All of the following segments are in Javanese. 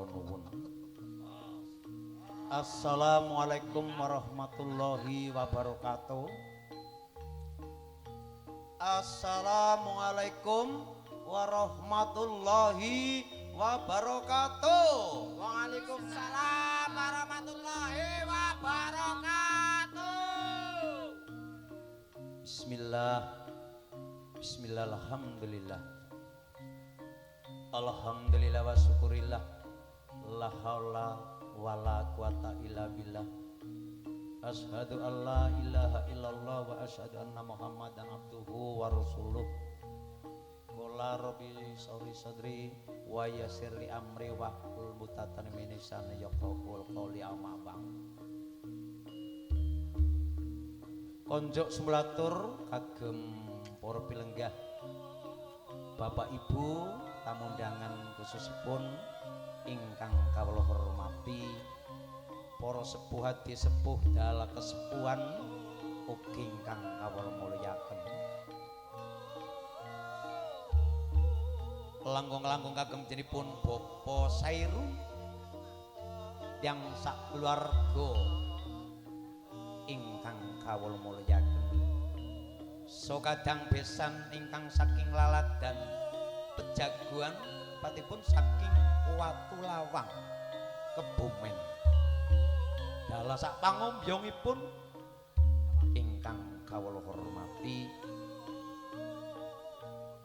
kula nuwun. Assalamualaikum warahmatullahi wabarakatuh. Assalamualaikum warahmatullahi wabarakatuh. Waalaikumsalam warahmatullahi wabarakatuh. Bismillah. Bismillah, alhamdulillah. Alhamdulillah wa syukurillah. La haula wala quwata illa billah. Asyhadu an la ilaha illallah wa asyhadu anna Muhammadan abduhu wa rasuluh. Qala rabbi sawri sadri wa yassir li amri wa hlul 'uqdatam min lisani yafqahul qawli amma ba'd. Konjuk semulatur kagem para pilenggah Bapak Ibu tamu undangan khususipun ingkang kawula hormati para sepuh hadi sepuh dalah kesepuhan ugi ingkang kawula mulyaken. Langkung-langkung kagem jenipun Bapak Sairun yang sak keluarga ingkang kawula mulyaken. So kadang besan ingkang saking lalat dan pejaguan patipun saking Watu Lawang Kebumen. Dalah sak pangombyongipun ingkang kawula hormati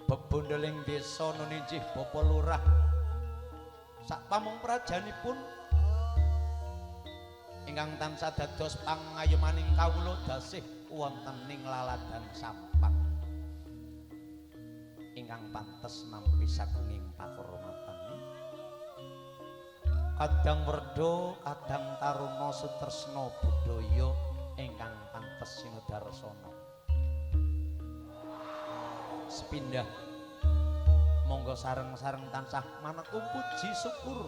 bebondeling desa nuninjih Bapak Lurah sak pamong prajanipun ingkang tansah dados pangayemaning kawula dasih wonten ing laladan sampang ingkang pantes nampi sagunging pakurmatan. Kadang werda, kadang taruna sutresna budaya ingkang pantes sinudarsana. Sepindah monggo sareng-sareng tansah maneka puji syukur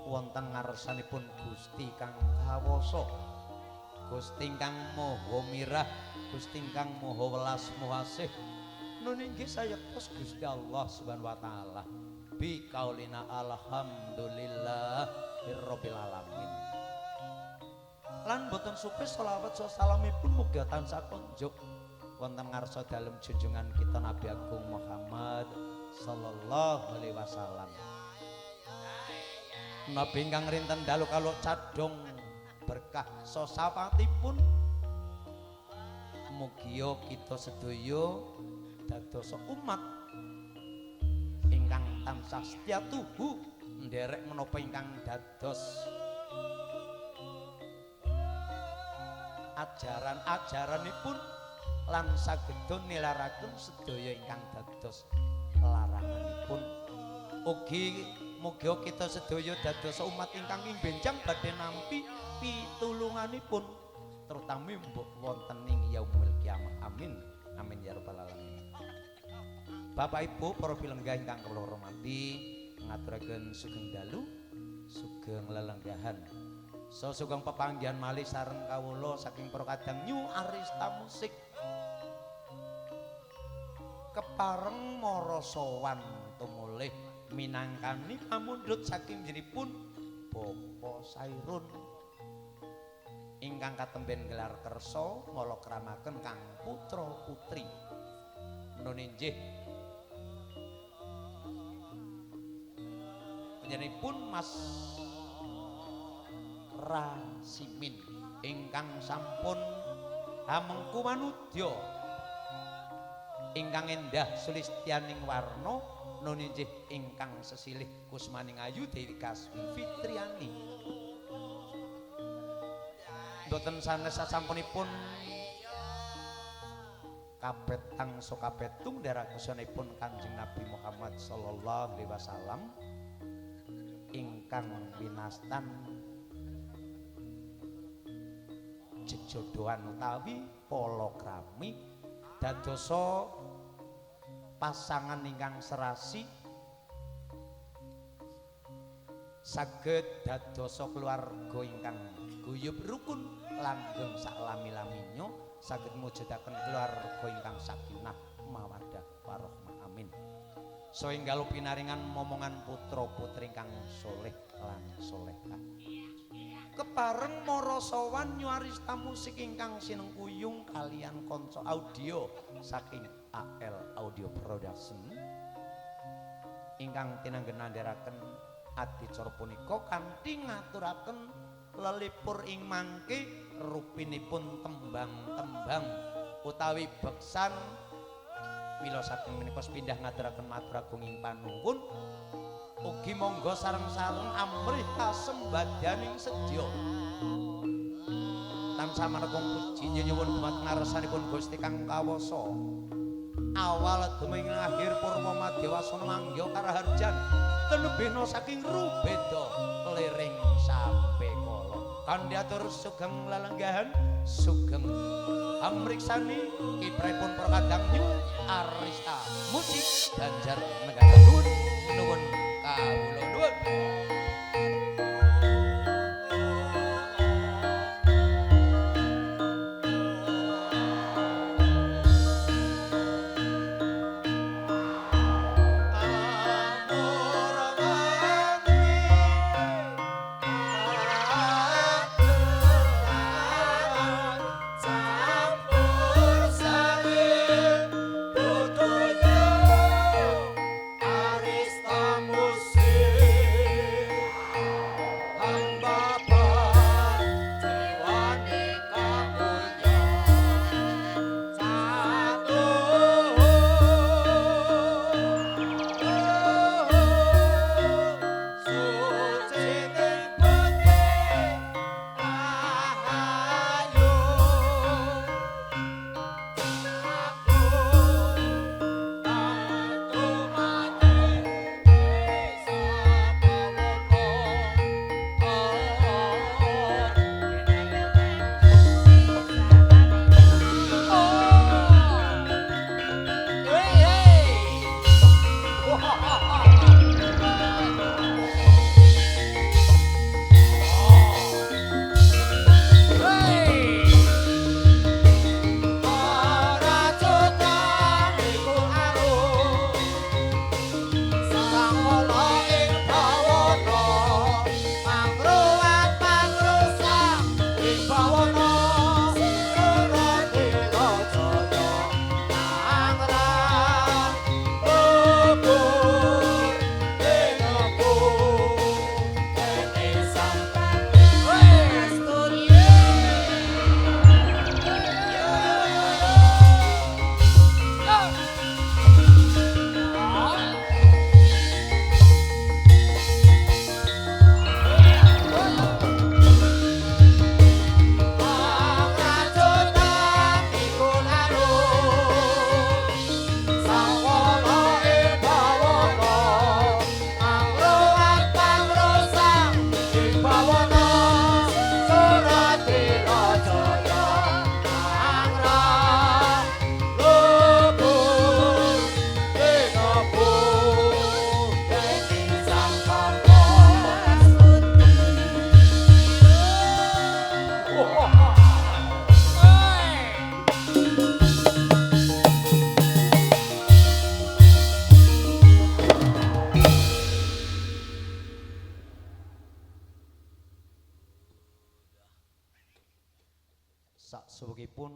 wonten ngarsanipun Gusti kang kawasa, Gusti kang maha mirah, Gusti kang maha welas muasih. Nun inggih sayektos Gusti Allah Subhanahu wa taala. Bi kaulina alhamdulillah rabbil alamin. Lan boten supis selawat salamipun muga tansah konjuk wonten ngarsa dalem junjungan kita Nabi Agung Muhammad sallallahu alaihi wasallam. Nabi ingkang rinten dalu kalau cadong berkah sosapatipun mugia kita sedaya dados umat ingkang tansah setya tuhu nderek menapa ingkang dados ajaran-ajaranipun lan saged nilaraken sedaya ingkang dados laranganipun. Ugi mugia kita sedaya dados umat ingkang benjang badhe nampi pitulunganipun terutama mbok wonten ing yaumul kiamah. Amin. Amin ya rabbal alamin. Bapak Ibu para pilenggah ingkang kula hormati, ngaturaken sugeng dalu, sugeng lelenggahan. Sugeng pepanggihan malih sareng kawula saking para kadang New Arista Musik. Kepareng mara sowan tumulih minangkani pamundhut saking jenipun Bapak Sairun ingkang katemben gelar kersa malakramaken kang putra putri nun inggih panjenenganipun Mas Rasimin ingkang sampun hamengku manudya ingkang endah sulistyaning warna nun inggih ingkang sesilih kusmaning ayu Dewi Kaswi Fitriani. Mboten sanes sasampunipun kabetang so kabetung darakusanipun Kanjeng Nabi Muhammad sallallahu alaihi wasallam ingkang winastan jejodohan utawi palakrami dadosa pasangan ingkang serasi saged dadosa keluarga ingkang guyub rukun langgeng saklami-laminyo saged mujudaken keluarga ingkang sakinah mawaddah warahmah. Amin. Saenggal pinaringan momongan putra putri kang soleh lan solehah. Kepareng mara sowan nyuarista musik ingkang sinengkuyung kalian kanca audio saking AL Audio Production ingkang tinanggen nandharaken adicara punika kanthi ngaturaken lelipur ing mangke rupinipun tembang-tembang utawi beksan mila saking menika pindah ngaturaken matur agung ing panuwun ugi monggo sareng-sareng amrih kasembadaning sedya tansah maneka puji nyuwun dumateng ngarsanipun Gusti kang kawasa awal dumeng akhir purwa madewasana mangya karaharjan tenebihna saking rubeda lering sampe kala kandhi atur sugeng lelenggahan sugeng amriksani kiprahipun Prakadang Nyu Arista musik Banjar Negara nuwun kawula nuwun. Saksebagipun